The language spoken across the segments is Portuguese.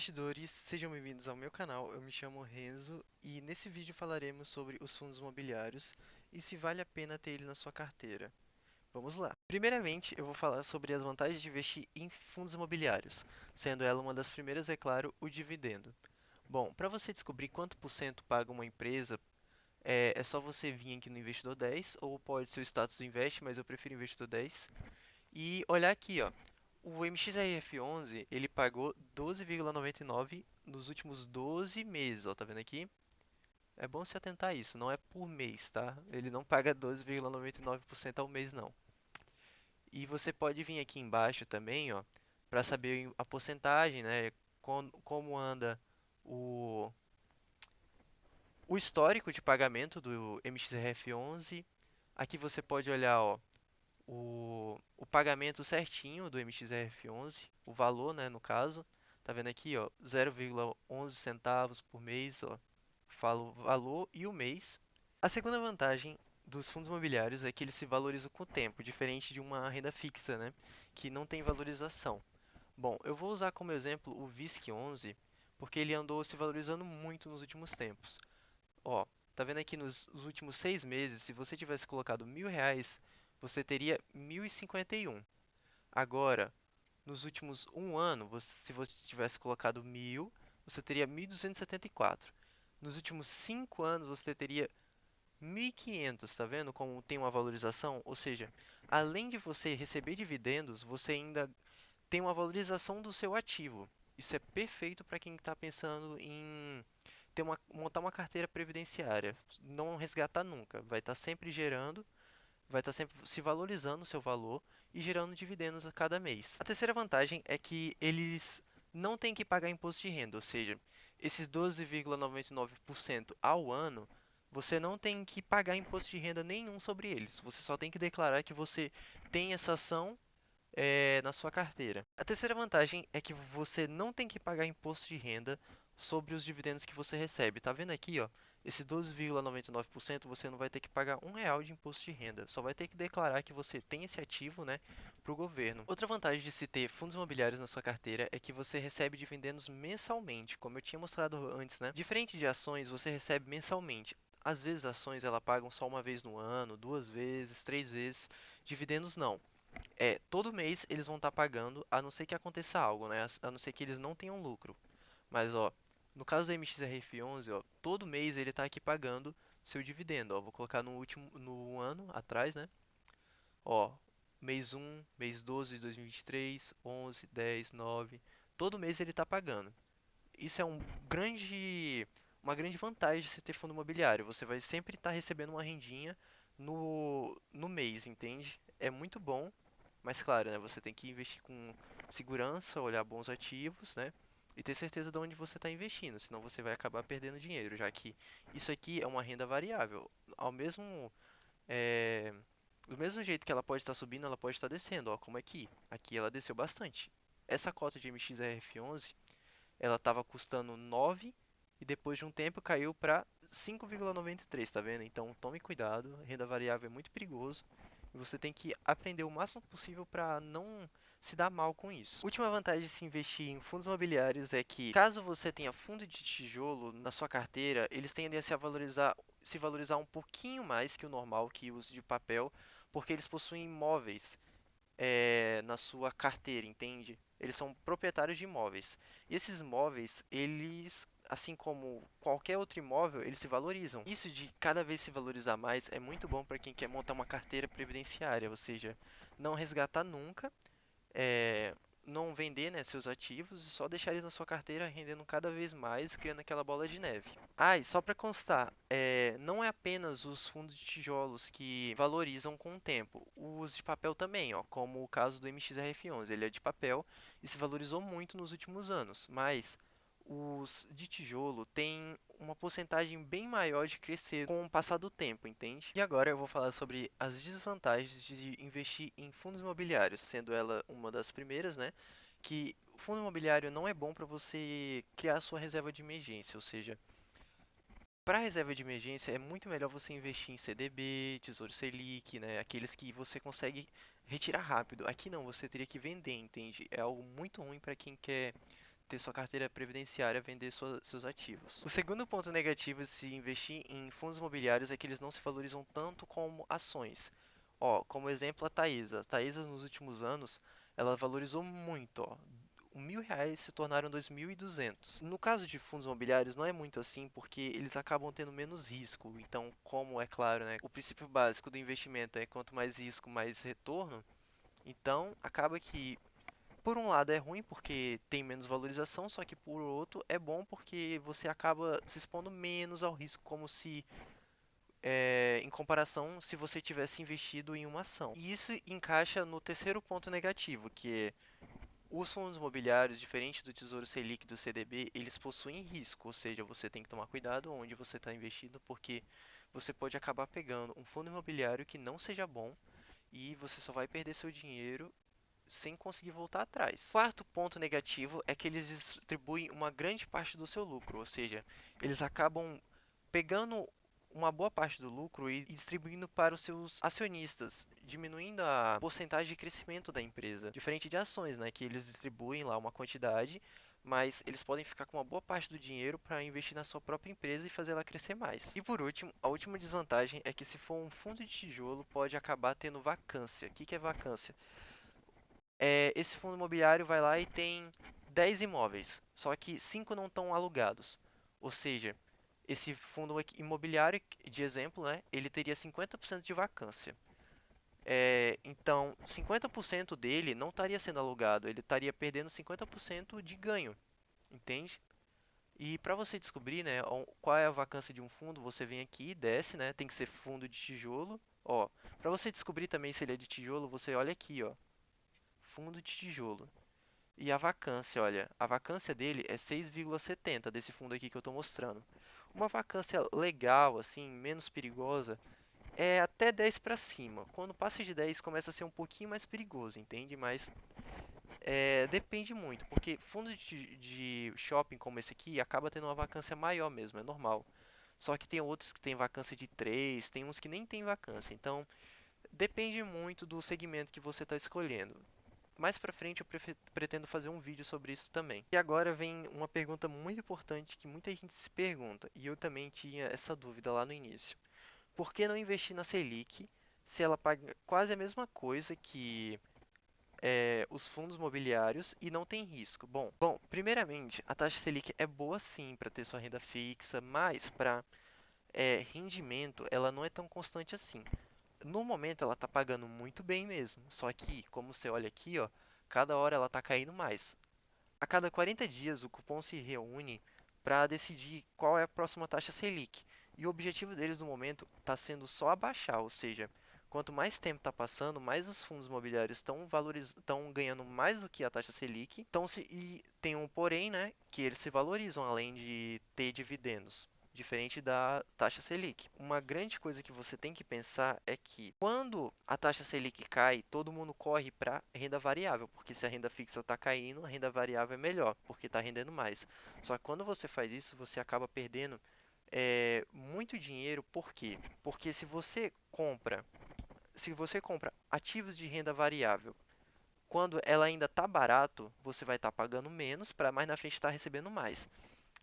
investidores, sejam bem-vindos ao meu canal. Eu me chamo Renzo e nesse vídeo falaremos sobre os fundos imobiliários e se vale a pena ter ele na sua carteira. Vamos lá. Primeiramente, eu vou falar sobre as vantagens de investir em fundos imobiliários, sendo ela uma das primeiras, é claro, o dividendo. Bom, para você descobrir quanto por cento paga uma empresa, é só você vir aqui no Investidor 10, ou pode ser o status do Invest, mas eu prefiro Investidor 10, e olhar aqui, ó. O MXRF11, ele pagou 12,99 nos últimos 12 meses, ó, tá vendo aqui? É bom se atentar a isso, não é por mês, tá? Ele não paga 12,99% ao mês, não. E você pode vir aqui embaixo também, ó, para saber a porcentagem, né? Como anda o, o histórico de pagamento do MXRF11. Aqui você pode olhar, ó, o pagamento certinho do MXRF11, o valor, né, no caso. Tá vendo aqui, ó, 0,11 centavos por mês, ó. Falo o valor e o mês. A segunda vantagem dos fundos imobiliários é que eles se valorizam com o tempo, diferente de uma renda fixa, né, que não tem valorização. Bom, eu vou usar como exemplo o VISC 11, porque ele andou se valorizando muito nos últimos tempos. Ó, tá vendo aqui nos últimos 6 meses, se você tivesse colocado R$ 1.000, você teria 1.051. Agora, nos últimos um ano, se você tivesse colocado 1.000, você teria 1.274. Nos últimos 5 anos, você teria 1.500, tá vendo como tem uma valorização? Ou seja, além de você receber dividendos, você ainda tem uma valorização do seu ativo. Isso é perfeito para quem está pensando em montar uma carteira previdenciária. Não resgatar nunca. Vai estar sempre gerando, vai estar sempre se valorizando o seu valor e gerando dividendos a cada mês. A terceira vantagem é que eles não têm que pagar imposto de renda, ou seja, esses 12,99% ao ano, você não tem que pagar imposto de renda nenhum sobre eles. Você só tem que declarar que você tem essa ação na sua carteira. A terceira vantagem é que você não tem que pagar imposto de renda sobre os dividendos que você recebe. Tá vendo aqui, ó? Esse 12,99% você não vai ter que pagar R$ 1 de imposto de renda. Só vai ter que declarar que você tem esse ativo, né, para o governo. Outra vantagem de se ter fundos imobiliários na sua carteira é que você recebe dividendos mensalmente, como eu tinha mostrado antes, né? Diferente de ações, você recebe mensalmente. Às vezes ações ela pagam só uma vez no ano, duas vezes, três vezes. Dividendos não. Todo mês eles vão estar pagando, a não ser que aconteça algo, né? A não ser que eles não tenham lucro. Mas, ó, no caso do MXRF11, ó, todo mês ele está aqui pagando seu dividendo, ó. Vou colocar no ano atrás, né? Ó, mês 1, mês 12 de 2023, 11, 10, 9. Todo mês ele está pagando. Isso é uma grande vantagem de você ter fundo imobiliário. Você vai sempre estar recebendo uma rendinha no mês, entende? É muito bom, mas claro, né, você tem que investir com segurança, olhar bons ativos, né? E ter certeza de onde você está investindo, senão você vai acabar perdendo dinheiro, já que isso aqui é uma renda variável. Ao mesmo, é, do mesmo jeito que ela pode estar subindo, ela pode estar descendo, ó, como aqui. Aqui ela desceu bastante. Essa cota de MXRF11, ela estava custando 9 e depois de um tempo caiu para 5,93, tá vendo? Então tome cuidado, renda variável é muito perigoso e você tem que aprender o máximo possível para não se dar mal com isso. Última vantagem de se investir em fundos imobiliários é que, caso você tenha fundo de tijolo na sua carteira, eles tendem a se valorizar um pouquinho mais que o normal, que o uso de papel, porque eles possuem imóveis na sua carteira, entende? Eles são proprietários de imóveis. E esses imóveis, eles, assim como qualquer outro imóvel, eles se valorizam. Isso de cada vez se valorizar mais é muito bom para quem quer montar uma carteira previdenciária, ou seja, não resgatar nunca, é, não vender, né, seus ativos e só deixar eles na sua carteira rendendo cada vez mais, criando aquela bola de neve. Ah, e só para constar, não é apenas os fundos de tijolos que valorizam com o tempo, os de papel também, ó, como o caso do MXRF11, ele é de papel e se valorizou muito nos últimos anos, mas os de tijolo têm uma porcentagem bem maior de crescer com o passar do tempo, entende? E agora eu vou falar sobre as desvantagens de investir em fundos imobiliários, sendo ela uma das primeiras, né? Que o fundo imobiliário não é bom para você criar sua reserva de emergência, ou seja, para reserva de emergência é muito melhor você investir em CDB, Tesouro Selic, né? Aqueles que você consegue retirar rápido. Aqui não, você teria que vender, entende? É algo muito ruim para quem quer ter sua carteira previdenciária vender seus ativos. O segundo ponto negativo de se investir em fundos imobiliários é que eles não se valorizam tanto como ações. Ó, como exemplo, a Taesa. A Taesa, nos últimos anos, ela valorizou muito, ó. R$ 1.000 se tornaram 2.200. No caso de fundos imobiliários, não é muito assim, porque eles acabam tendo menos risco. Então, como é claro, né, o princípio básico do investimento é quanto mais risco, mais retorno. Então, acaba que, por um lado, é ruim porque tem menos valorização, só que por outro é bom porque você acaba se expondo menos ao risco, como se em comparação se você tivesse investido em uma ação. E isso encaixa no terceiro ponto negativo, que é os fundos imobiliários, diferente do Tesouro Selic e do CDB, eles possuem risco, ou seja, você tem que tomar cuidado onde você está investindo, porque você pode acabar pegando um fundo imobiliário que não seja bom e você só vai perder seu dinheiro sem conseguir voltar atrás. Quarto ponto negativo é que eles distribuem uma grande parte do seu lucro, ou seja, eles acabam pegando uma boa parte do lucro e distribuindo para os seus acionistas, diminuindo a porcentagem de crescimento da empresa. Diferente de ações, né, que eles distribuem lá uma quantidade, mas eles podem ficar com uma boa parte do dinheiro para investir na sua própria empresa e fazer ela crescer mais. E por último, a última desvantagem é que se for um fundo de tijolo, pode acabar tendo vacância. O que é vacância? Esse fundo imobiliário vai lá e tem 10 imóveis, só que 5 não estão alugados. Ou seja, esse fundo imobiliário, de exemplo, né, ele teria 50% de vacância. Então, 50% dele não estaria sendo alugado, ele estaria perdendo 50% de ganho, entende? E para você descobrir, né, qual é a vacância de um fundo, você vem aqui e desce, né, tem que ser fundo de tijolo. Ó, para você descobrir também se ele é de tijolo, você olha aqui, ó, fundo de tijolo. E a vacância, olha, a vacância dele é 6,70 desse fundo aqui que eu estou mostrando. Uma vacância legal, assim, menos perigosa, é até 10 para cima. Quando passa de 10 começa a ser um pouquinho mais perigoso, entende? Mas depende muito, porque fundo de shopping como esse aqui acaba tendo uma vacância maior mesmo, é normal. Só que tem outros que tem vacância de 3, tem uns que nem tem vacância. Então, depende muito do segmento que você está escolhendo. Mais pra frente eu pretendo fazer um vídeo sobre isso também. E agora vem uma pergunta muito importante que muita gente se pergunta, e eu também tinha essa dúvida lá no início. Por que não investir na Selic se ela paga quase a mesma coisa que os fundos imobiliários e não tem risco? Bom, primeiramente, a taxa Selic é boa sim para ter sua renda fixa, mas para rendimento ela não é tão constante assim. No momento ela está pagando muito bem mesmo, só que, como você olha aqui, ó, cada hora ela está caindo mais. A cada 40 dias o cupom se reúne para decidir qual é a próxima taxa Selic. E o objetivo deles no momento está sendo só abaixar, ou seja, quanto mais tempo está passando, mais os fundos imobiliários estão ganhando mais do que a taxa Selic. Então, e tem um porém, né, que eles se valorizam além de ter dividendos. Diferente da taxa Selic. Uma grande coisa que você tem que pensar é que quando a taxa Selic cai, todo mundo corre para renda variável, porque se a renda fixa está caindo, a renda variável é melhor, porque está rendendo mais. Só que quando você faz isso, você acaba perdendo muito dinheiro. Por quê? Porque se você compra ativos de renda variável, quando ela ainda está barato, você vai estar pagando menos para mais na frente estar recebendo mais.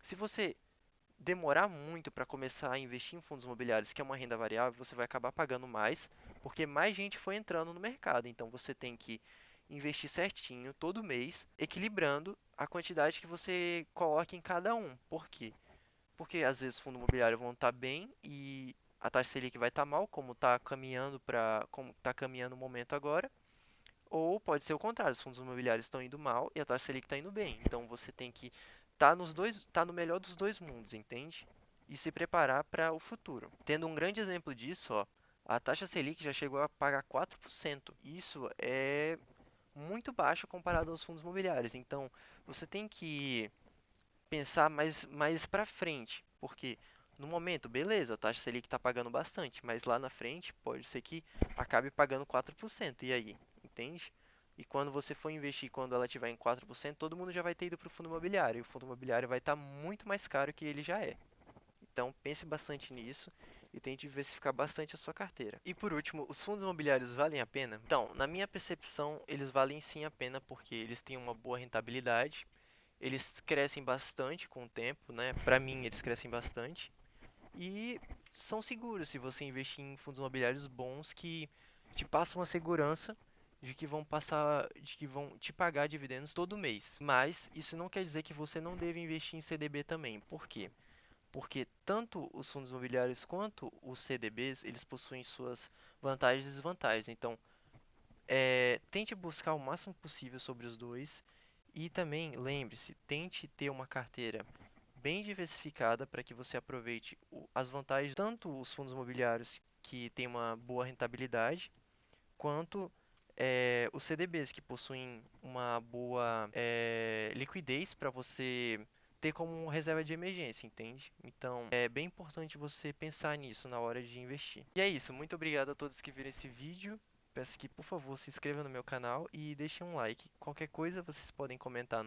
Se você demorar muito para começar a investir em fundos imobiliários, que é uma renda variável, você vai acabar pagando mais, porque mais gente foi entrando no mercado. Então você tem que investir certinho todo mês, equilibrando a quantidade que você coloca em cada um. Por quê? Porque às vezes o fundo imobiliário vão estar bem e a taxa Selic vai estar mal, como está caminhando o momento agora. Ou pode ser o contrário, os fundos imobiliários estão indo mal e a taxa Selic está indo bem. Então você tem que estar no melhor dos dois mundos, entende? E se preparar para o futuro. Tendo um grande exemplo disso, ó, a taxa Selic já chegou a pagar 4%. Isso é muito baixo comparado aos fundos imobiliários. Então você tem que pensar mais para frente, porque no momento, beleza, a taxa Selic está pagando bastante, mas lá na frente pode ser que acabe pagando 4%. E aí, entende? E quando você for investir, quando ela estiver em 4%, todo mundo já vai ter ido para o fundo imobiliário. E o fundo imobiliário vai estar muito mais caro que ele já é. Então pense bastante nisso e tente diversificar bastante a sua carteira. E por último, os fundos imobiliários valem a pena? Então, na minha percepção, eles valem sim a pena porque eles têm uma boa rentabilidade Eles crescem bastante com o tempo, né? Para mim, eles crescem bastante e são seguros se você investir em fundos imobiliários bons que te passam uma segurança de que vão te pagar dividendos todo mês. Mas isso não quer dizer que você não deve investir em CDB também. Por quê? Porque tanto os fundos imobiliários quanto os CDBs, eles possuem suas vantagens e desvantagens. Então, tente buscar o máximo possível sobre os dois e também lembre-se, tente ter uma carteira bem diversificada para que você aproveite as vantagens tanto os fundos imobiliários que têm uma boa rentabilidade, quanto os CDBs que possuem uma boa liquidez para você ter como reserva de emergência, entende? Então é bem importante você pensar nisso na hora de investir. E é isso, muito obrigado a todos que viram esse vídeo. Peço que, por favor, se inscrevam no meu canal e deixem um like. Qualquer coisa vocês podem comentar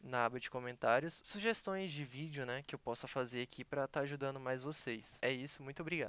na aba de comentários, sugestões de vídeo, né, que eu possa fazer aqui para estar ajudando mais vocês. É isso, muito obrigado.